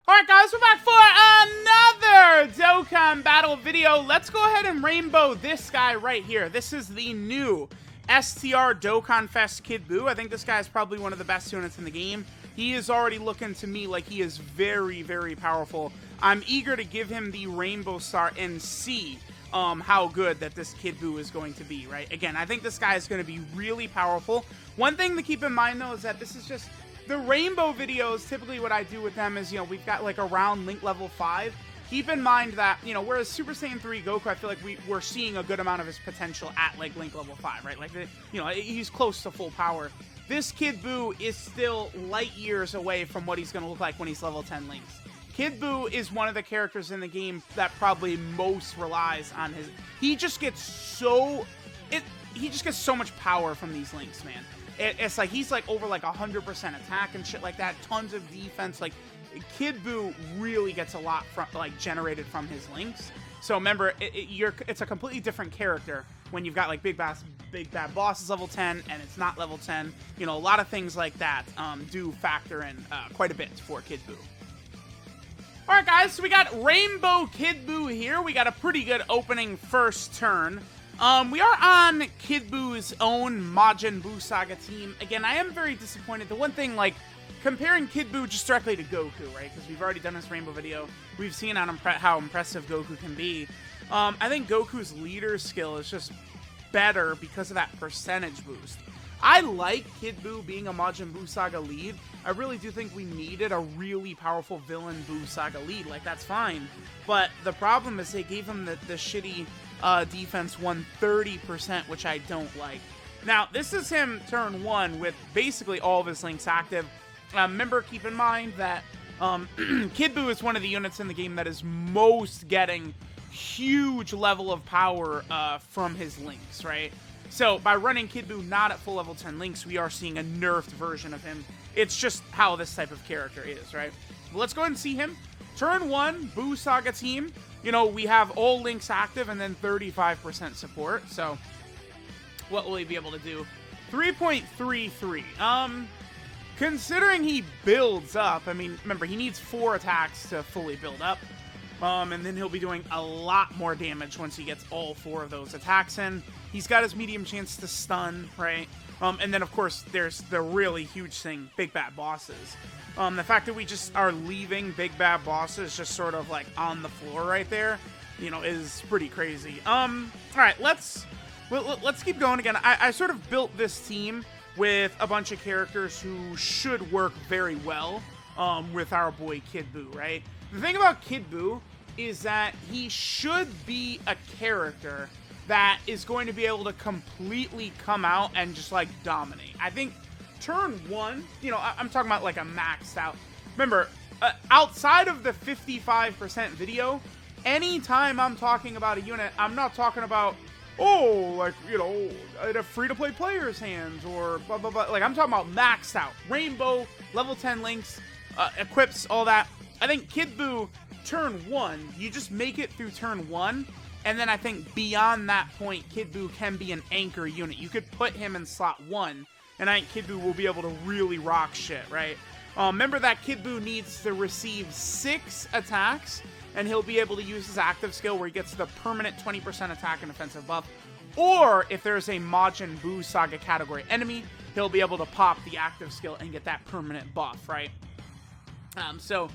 Alright guys, we're back for another Dokkan battle video. Let's go ahead and rainbow this guy right here. This is the new STR DOKKANFEST Kid BUU. I think this guy is probably one of the best units in the game. He is already looking to me like he is very, very powerful. I'm eager to give him the rainbow star and see how good that this Kid BUU is going to be, right? Again, I think this guy is going to be really powerful. One thing to keep in mind though is that this is just the rainbow videos. Typically what I do with them is, we've got like around link level 5. Keep in mind that, whereas Super Saiyan 3 Goku, I feel like we're seeing a good amount of his potential at like link level 5, right? Like, he's close to full power. This Kid BUU is still light years away from what he's going to look like when he's level 10 links. Kid BUU is one of the characters in the game that probably most relies on his... He just gets so much power from these links, man. It's like he's like over like 100% attack and shit like that, tons of defense. Like Kid BUU really gets a lot from generated from his links. So remember, it's a completely different character when you've got like big bad bosses level 10 and it's not level 10. A lot of things like that do factor in quite a bit for Kid BUU. Alright guys, so we got Rainbow Kid BUU here. We got a pretty good opening first turn. We are on Kid BUU's own Majin Buu Saga team. Again, I am very disappointed. The one thing, like, comparing Kid BUU just directly to Goku, right? Because we've already done this Rainbow video. We've seen how impressive Goku can be. I think Goku's leader skill is just better because of that percentage boost. I like Kid BUU being a Majin Buu Saga lead. I really do think we needed a really powerful villain Buu Saga lead. Like, that's fine. But the problem is they gave him the shitty defense 130%, which I don't like. Now, this is him turn 1 with basically all of his links active. Remember, keep in mind that Kid BUU is one of the units in the game that is most getting huge level of power from his links, right? So, by running Kid BUU not at full level 10 links, we are seeing a nerfed version of him. It's just how this type of character is, right? Well, let's go ahead and see him. Turn 1, Buu Saga team. We have all links active and then 35% support. So, what will he be able to do? 3.33. Considering he builds up, I mean, remember, he needs 4 attacks to fully build up. And then he'll be doing a lot more damage once he gets all 4 of those attacks in. He's got his medium chance to stun, right? And then, of course, there's the really huge thing, big bad bosses. The fact that we just are leaving big bad bosses just sort of like on the floor right there, is pretty crazy. All right, let's keep going again. I sort of built this team with a bunch of characters who should work very well with our boy Kid BUU, right? The thing about Kid BUU is that he should be a character that is going to be able to completely come out and just like dominate. I think turn 1, I'm talking about like a maxed out. Remember, outside of the 55% video, anytime I'm talking about a unit, I'm not talking about, in a free-to-play player's hands or blah, blah, blah. Like, I'm talking about maxed out. Rainbow, level 10 links, equips, all that. I think Kid BUU, turn 1, you just make it through turn 1, and then I think beyond that point, Kid BUU can be an anchor unit. You could put him in slot 1, and I think Kid BUU will be able to really rock shit, right? Remember that Kid BUU needs to receive 6 attacks, and he'll be able to use his active skill where he gets the permanent 20% attack and defensive buff. Or, if there's a Majin Buu Saga category enemy, he'll be able to pop the active skill and get that permanent buff, right? So,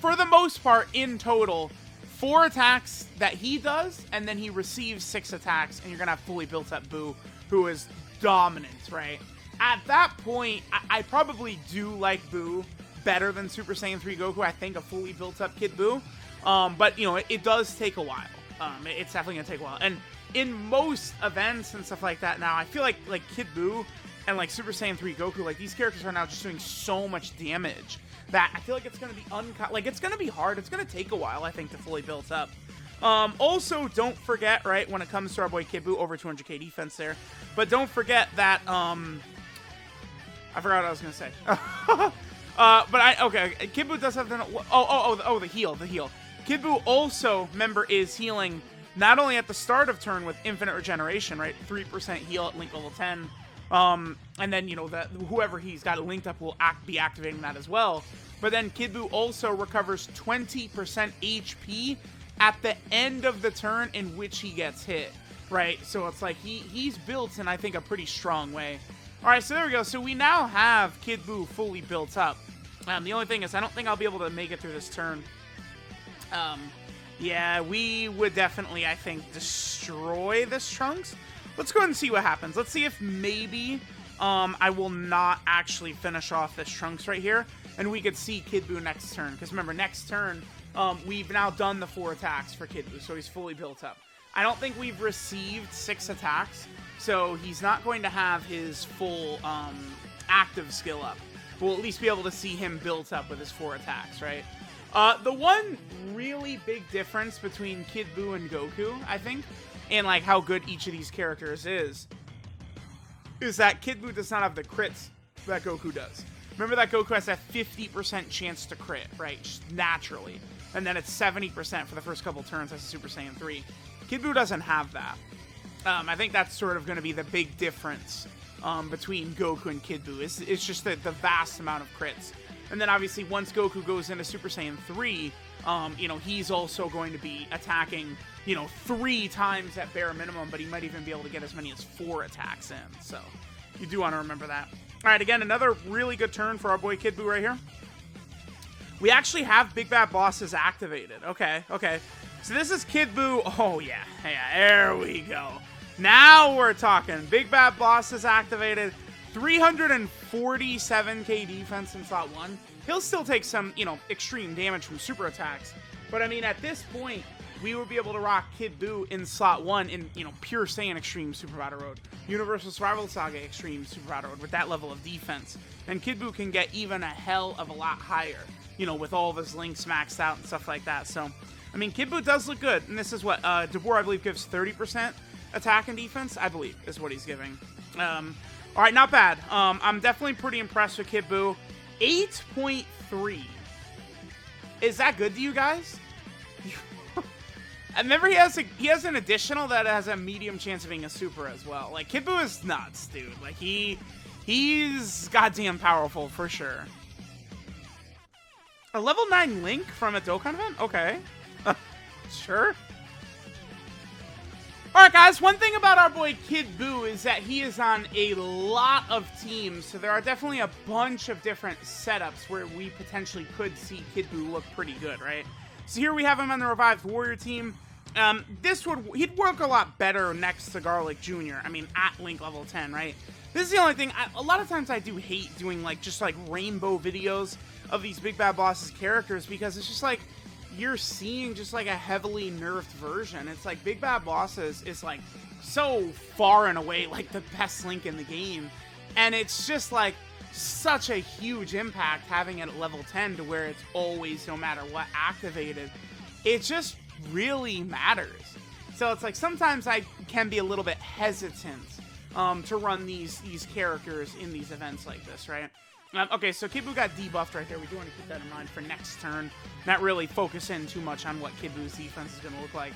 for the most part, in total, 4 attacks that he does, and then he receives 6 attacks, and you're going to have fully built up BUU, who is dominant, right? At that point, I probably do like BUU better than Super Saiyan 3 Goku. I think a fully built up Kid BUU. But, it does take a while. It's definitely going to take a while. And in most events and stuff like that now, I feel like Kid BUU and like Super Saiyan 3 Goku, like these characters are now just doing so much damage that I feel like it's going to be it's going to be hard. It's going to take a while, I think, to fully build up. Also, don't forget, right, when it comes to our boy Kid BUU, over 200k defense there. But don't forget that, I forgot what I was going to say. Okay, Kid BUU does have the, the heal. Kid BUU also, remember, is healing not only at the start of turn with infinite regeneration, right? 3% heal at link level 10. And then, you know, whoever he's got it linked up will be activating that as well. But then Kid Buu also recovers 20% HP at the end of the turn in which he gets hit, right? So it's like he's built in, I think, a pretty strong way. All right, so there we go. So we now have Kid Buu fully built up. The only thing is I don't think I'll be able to make it through this turn. Yeah, we would definitely, I think, destroy this Trunks. Let's go ahead and see what happens. Let's see if maybe I will not actually finish off this Trunks right here, and we could see Kid Buu next turn. Because remember, next turn, we've now done the 4 attacks for Kid Buu, so he's fully built up. I don't think we've received 6 attacks, so he's not going to have his full active skill up. We'll at least be able to see him built up with his 4 attacks, right? The one really big difference between Kid Buu and Goku, I think, and like how good each of these characters is that Kid Buu does not have the crits that Goku does. Remember that Goku has a 50% chance to crit, right? Just naturally. And then it's 70% for the first couple turns as a Super Saiyan 3. Kid Buu doesn't have that. I think that's sort of going to be the big difference between Goku and Kid Buu. It's just the vast amount of crits. And then obviously once Goku goes into Super Saiyan 3, you know, he's also going to be attacking, you know, 3 times at bare minimum, but he might even be able to get as many as 4 attacks in. So you do want to remember that. All right, again, another really good turn for our boy Kid Buu right here. We actually have Big Bad Bosses activated. Okay. So this is Kid Buu. Oh, yeah, there we go. Now we're talking. Big Bad Bosses activated. 347k defense in slot 1. He'll still take some, you know, extreme damage from super attacks. But, I mean, at this point, we would be able to rock Kid Buu in slot 1 in, you know, Pure Saiyan Extreme Super Battle Road. Universal Survival Saga Extreme Super Battle Road with that level of defense. And Kid Buu can get even a hell of a lot higher, you know, with all of his links maxed out and stuff like that. So, I mean, Kid Buu does look good. And this is what, DeBoer, I believe, gives 30% attack and defense, I believe, is what he's giving. All right, not bad. I'm definitely pretty impressed with Kid Buu. 8.3. Is that good to you guys? I remember he has an additional that has a medium chance of being a super as well. Like, Kid Buu is nuts, dude. Like, he's goddamn powerful for sure. A level 9 Link from a Dokkan event? Okay. Sure. Alright guys, one thing about our boy Kid Buu is that he is on a lot of teams, so there are definitely a bunch of different setups where we potentially could see Kid Buu look pretty good, right? So here we have him on the Revived Warrior team. He'd work a lot better next to Garlic Jr., I mean, at Link level 10, right? This is the only thing, a lot of times I do hate doing, like, just, like, rainbow videos of these Big Bad Bosses characters, because it's just, like, you're seeing just like a heavily nerfed version. It's like Big Bad Bosses is like so far and away like the best Link in the game. And it's just like such a huge impact having it at level 10 to where it's always, no matter what, activated. It just really matters. So it's like sometimes I can be a little bit hesitant to run these characters in these events like this, right? Okay, so Kid Buu got debuffed right there. We do want to keep that in mind for next turn. Not really focus in too much on what Kid Buu's defense is going to look like.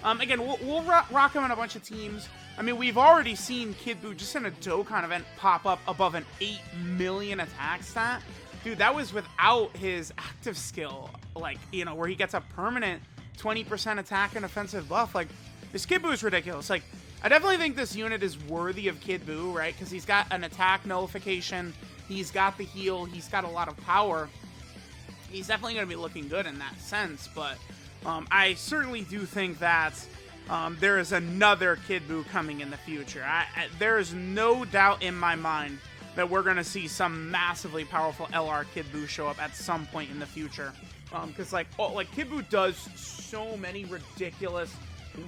Again, we'll rock him on a bunch of teams. I mean, we've already seen Kid Buu just in a Dokkan event pop up above an 8 million attack stat. Dude, that was without his active skill, like, you know, where he gets a permanent 20% attack and offensive buff. Like, this Kid Buu is ridiculous. Like, I definitely think this unit is worthy of Kid Buu, right? Because he's got an attack nullification. He's got the heal. He's got a lot of power. He's definitely going to be looking good in that sense. But I certainly do think that there is another Kid Buu coming in the future. There is no doubt in my mind that we're going to see some massively powerful LR Kid Buu show up at some point in the future. Because like Kid Buu does so many ridiculous,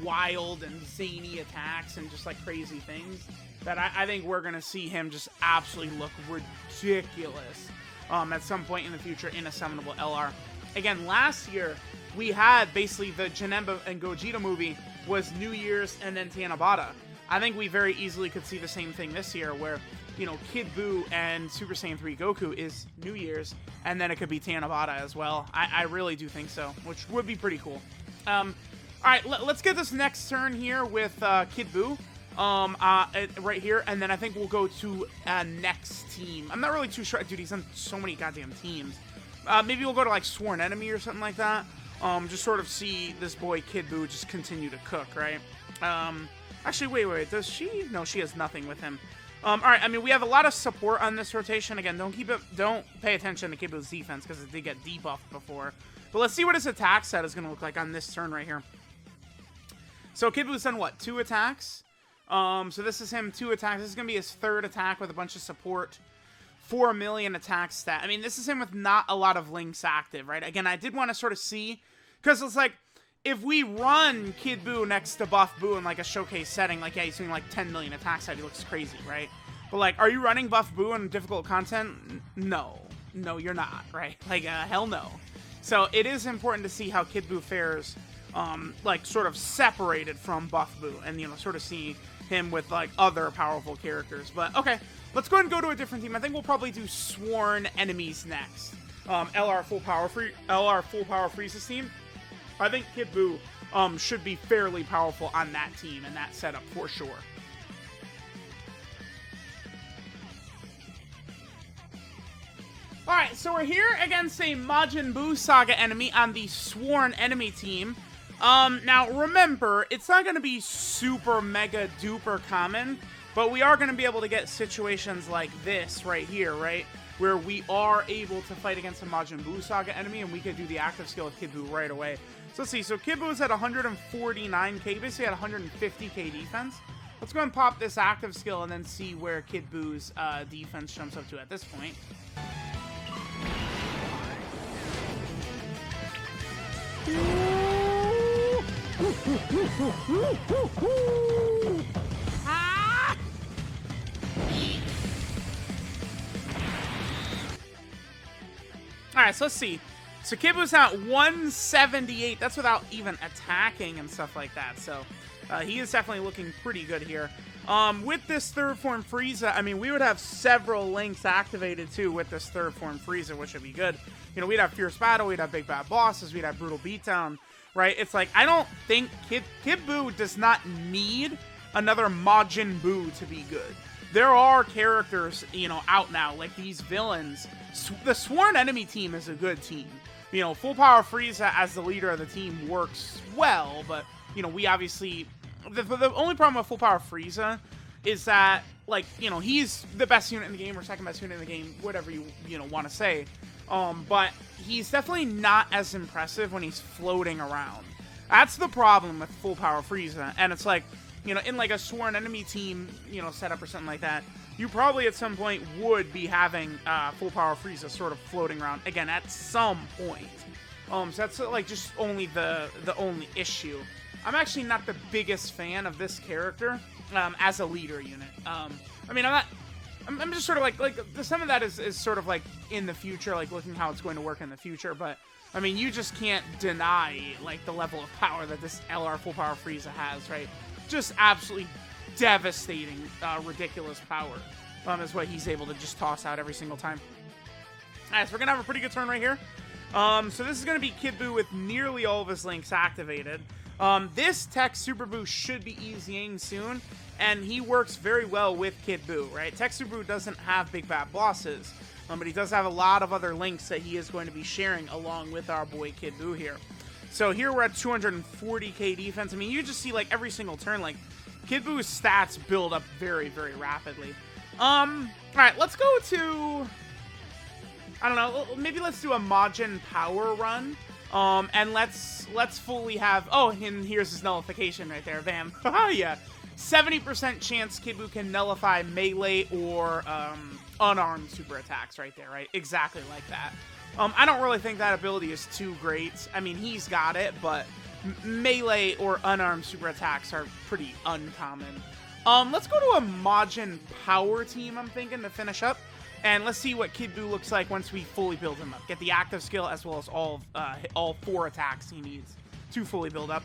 wild, and zany attacks and just like crazy things that I think we're going to see him just absolutely look ridiculous at some point in the future in a summonable LR. Again, last year, we had basically the Janemba and Gogeta movie was New Year's and then Tanabata. I think we very easily could see the same thing this year where, you know, Kid Buu and Super Saiyan 3 Goku is New Year's, and then it could be Tanabata as well. I really do think so, which would be pretty cool. Alright, let's get this next turn here with Kid Buu. right here, and then I think we'll go to next team. I'm not really too sure. Dude, he's on so many goddamn teams. Maybe we'll go to, like, Sworn Enemy or something like that. Just sort of see this boy Kid Buu just continue to cook, right? Actually, wait. Does she? No, she has nothing with him. All right. I mean, we have a lot of support on this rotation. Again, don't pay attention to Kid Buu's defense because it did get debuffed before. But let's see what his attack set is going to look like on this turn right here. So Kid Buu's done what? 2 attacks. So this is him 2 attacks. This is going to be his 3rd attack with a bunch of support. 4 million attack stat. I mean, this is him with not a lot of links active, right? Again, I did want to sort of see, because it's like, if we run Kid Buu next to Buff Buu in, like, a showcase setting, like, yeah, he's doing, like, 10 million attack stat. He looks crazy, right? But, like, are you running Buff Buu in difficult content? No. No, you're not, right? Like, hell no. So, it is important to see how Kid Buu fares, like, sort of separated from Buff Buu, and, you know, sort of see him with, like, other powerful characters. But, okay, let's go ahead and go to a different team. I think we'll probably do Sworn Enemies next. LR Full Power Freeze's team. I think Kid Buu should be fairly powerful on that team and that setup for sure. Alright, so we're here against a Majin Buu Saga enemy on the Sworn Enemy team. Now remember, it's not going to be super mega duper common, but we are going to be able to get situations like this right here, right? Where we are able to fight against a Majin Buu Saga enemy, and we could do the active skill of Kid Buu right away. So let's see, so Kid Buu is at 149k, basically at 150k defense. Let's go and pop this active skill and then see where Kid Buu's defense jumps up to at this point. Ah! Alright, so let's see. So Kid Buu's at 178. That's without even attacking and stuff like that. So he is definitely looking pretty good here. With this third form Frieza, I mean, we would have several links activated too with this third form Frieza, which would be good. You know, we'd have Fierce Battle, we'd have Big Bad Bosses, we'd have Brutal Beatdown, right? It's like, I don't think Kid Buu does not need another Majin Buu to be good. There are characters, you know, out now, like these villains. The Sworn Enemy team is a good team. You know, Full Power Frieza as the leader of the team works well, but, you know, we obviously... The only problem with Full Power Frieza is that, like, you know, he's the best unit in the game, or second best unit in the game, whatever you know, want to say. But he's definitely not as impressive when he's floating around. That's the problem with Full Power Frieza. And it's like, you know, in like a Sworn Enemy team, you know, setup or something like that, you probably at some point would be having Full Power Frieza sort of floating around, again, at some point. So that's like just only the only issue. I'm actually not the biggest fan of this character as a leader unit. I mean, I'm just sort of like some of that is sort of like in the future, like looking how it's going to work in the future. But I mean, you just can't deny like the level of power that this LR Full Power Frieza has, right? Just absolutely devastating, ridiculous power is what he's able to just toss out every single time. Alright, so we're gonna have a pretty good turn right here. So this is gonna be Kid Buu with nearly all of his links activated. This Tech Super Buu should be easying soon, and he works very well with Kid Buu, right? Tech Super Buu doesn't have Big Bad Bosses, but he does have a lot of other links that he is going to be sharing along with our boy Kid Buu here. So here we're at 240k defense. I mean, you just see like every single turn, like Kid Buu's stats build up very, very rapidly. Alright, let's go to, I don't know, maybe let's do a Majin Power run. And let's fully have... Oh, and here's his nullification right there. Bam. Yeah. 70% chance Kid Buu can nullify melee or unarmed super attacks right there, right? Exactly like that. I don't really think that ability is too great. I mean, he's got it, but melee or unarmed super attacks are pretty uncommon. Let's go to a Majin Power team, I'm thinking, to finish up. And let's see what Kid Buu looks like once we fully build him up. Get the active skill as well as all 4 attacks he needs to fully build up.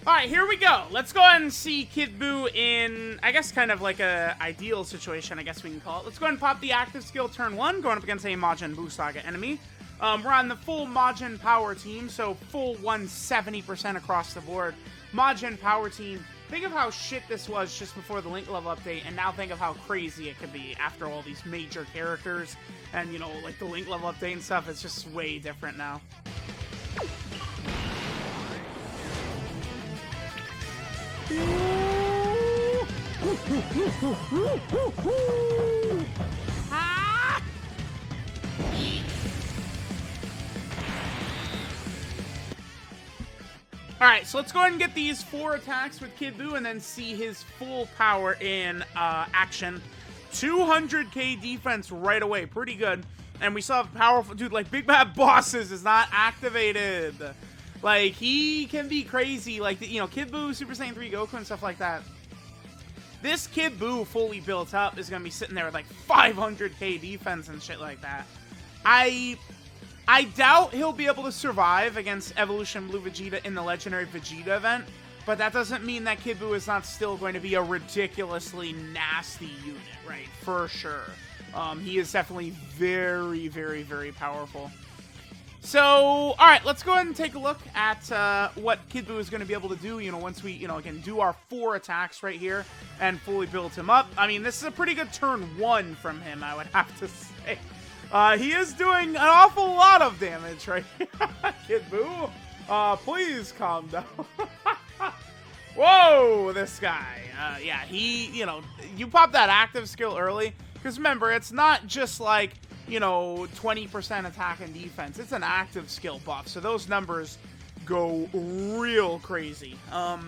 Alright, here we go. Let's go ahead and see Kid Buu in, I guess, kind of like a ideal situation, I guess we can call it. Let's go ahead and pop the active skill turn 1, going up against a Majin Buu Saga enemy. We're on the full Majin Power team, so full 170% across the board. Majin Power team, think of how shit this was just before the link level update, and now think of how crazy it could be after all these major characters and, you know, like the link level update and stuff. It's just way different now. Ah! Alright, so let's go ahead and get these 4 attacks with Kid Buu and then see his full power in action. 200k defense right away, pretty good. And we still have powerful, dude, like Big Bad Bosses is not activated. Like, he can be crazy, like, you know, Kid Buu, Super Saiyan 3 Goku and stuff like that. This Kid Buu fully built up is going to be sitting there with like 500k defense and shit like that. I doubt he'll be able to survive against Evolution Blue Vegeta in the Legendary Vegeta event, but that doesn't mean that Kid Buu is not still going to be a ridiculously nasty unit, right? For sure. He is definitely very, very, very powerful. So, alright, let's go ahead and take a look at what Kid Buu is going to be able to do, you know, once we, you know, again, do our 4 attacks right here and fully build him up. I mean, this is a pretty good turn 1 from him, I would have to say. He is doing an awful lot of damage right here. Kid Buu, please calm down. Whoa, this guy. Yeah, he, you know, you pop that active skill early, because remember, it's not just like, you know, 20% attack and defense. It's an active skill buff, so those numbers go real crazy. Alright,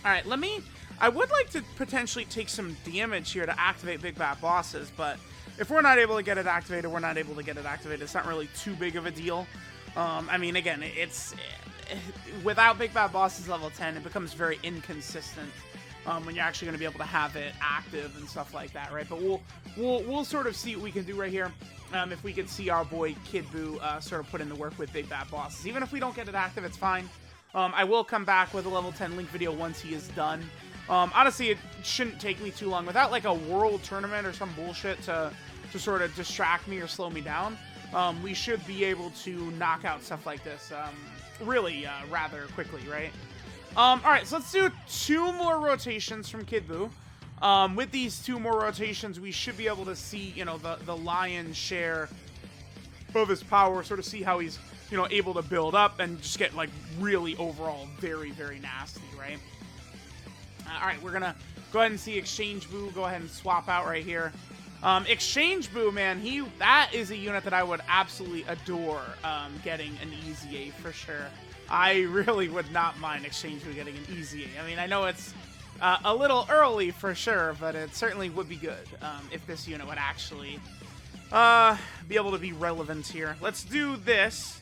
I would like to potentially take some damage here to activate Big Bad Bosses, but if we're not able to get it activated, we're not able to get it activated. It's not really too big of a deal. I mean, again, it's without Big Bad Bosses level 10, it becomes very inconsistent when you're actually going to be able to have it active and stuff like that, right? But we'll sort of see what we can do right here. If we can see our boy Kid Buu sort of put in the work with Big Bad Bosses. Even if we don't get it active, it's fine. I will come back with a level 10 Link video once he is done. Honestly, it shouldn't take me too long. Without like a world tournament or some bullshit to sort of distract me or slow me down, we should be able to knock out stuff like this really rather quickly, right? Alright, so let's do 2 more rotations from Kid Buu. With these 2 more rotations, we should be able to see, you know, the lion's share of his power, sort of see how he's, you know, able to build up and just get, like, really overall very, very nasty, right? Alright, we're gonna go ahead and see Exchange Buu go ahead and swap out right here. Exchange Buu, man, that is a unit that I would absolutely adore getting an easy A for sure. I really would not mind Exchange Buu getting an easy A. I mean, I know it's a little early for sure, but it certainly would be good if this unit would actually be able to be relevant here. Let's do this.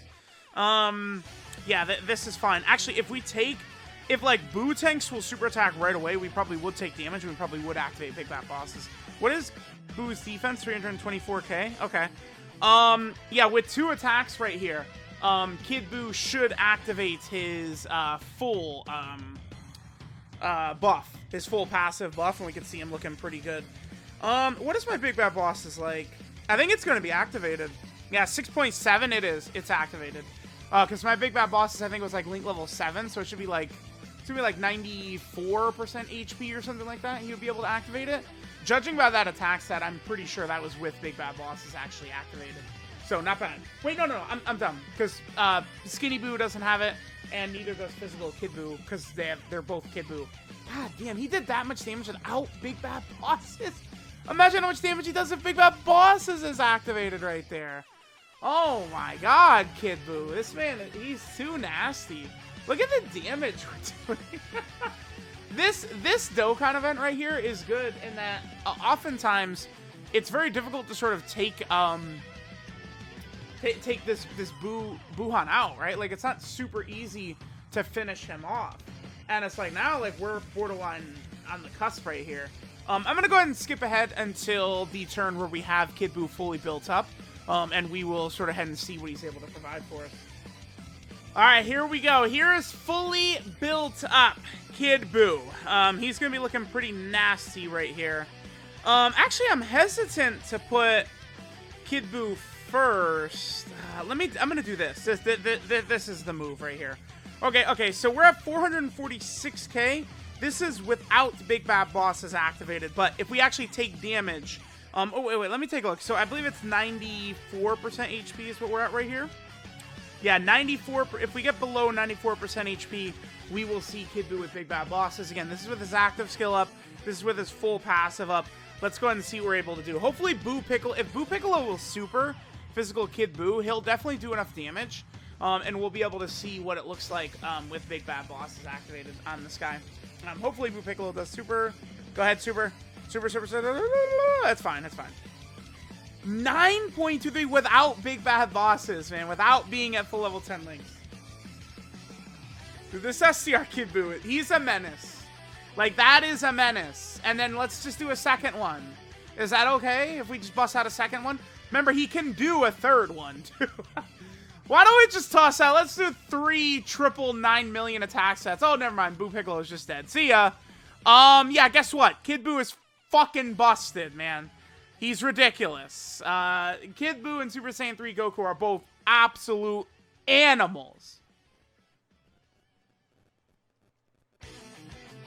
Yeah, this is fine. Actually, if like Buu tanks will super attack right away, we probably would take damage. We probably would activate Big Bad Bosses. What is Buu's defense? 324k? Okay. Yeah, with 2 attacks right here, Kid Buu should activate his full buff, his full passive buff, and we can see him looking pretty good. What is my Big Bad Bosses like? I think it's going to be activated. Yeah, 6.7 it is. It's activated. Because my Big Bad Bosses, I think, was like Link level 7, so it should be like 94% HP or something like that. He would be able to activate it. Judging by that attack set, I'm pretty sure that was with Big Bad Bosses actually activated. So, not bad. Wait, no, I'm dumb. Because Skinny Buu doesn't have it, and neither does Physical Kid Buu, because they're both Kid Buu. God damn, he did that much damage without Big Bad Bosses. Imagine how much damage he does if Big Bad Bosses is activated right there. Oh my god, Kid Buu. This man, he's too nasty. Look at the damage we're doing. This Dokkan event right here is good in that oftentimes it's very difficult to sort of take this Buhan out, right? Like, it's not super easy to finish him off. And it's like, now, like, we're borderline on the cusp right here. I'm going to go ahead and skip ahead until the turn where we have Kid Buu fully built up. And we will sort of head and see what he's able to provide for us. Alright, here we go. Here is fully built up Kid Buu. He's going to be looking pretty nasty right here. Actually, I'm hesitant to put Kid Buu first. I'm going to do this. This is the move right here. Okay, so we're at 446k. This is without Big Bad Bosses activated, but if we actually take damage... oh, wait, let me take a look. So I believe it's 94% HP is what we're at right here. Yeah, 94... If we get below 94% HP, we will see Kid Buu with Big Bad Bosses. Again, this is with his active skill up. This is with his full passive up. Let's go ahead and see what we're able to do. Hopefully, Buu Piccolo... If Buu Piccolo will super physical Kid Buu, he'll definitely do enough damage. And we'll be able to see what it looks like with Big Bad Bosses activated on this guy. Hopefully, Buu Piccolo does super. Go ahead, super. Super. That's fine. That's fine. 9.23 without Big Bad Bosses, man. Without being at full level 10 links. Dude, this STR Kid Buu, he's a menace. Like, that is a menace. And then let's just do a second one. Is that okay if we just bust out a second one? Remember, he can do a third one, too. Why don't we just toss out? Let's do 3 triple 9 million attack sets. Oh, never mind. Buu Piccolo is just dead. See ya. Yeah, guess what? Kid Buu is fucking busted, man. He's ridiculous. Kid Buu and Super Saiyan 3 Goku are both absolute animals.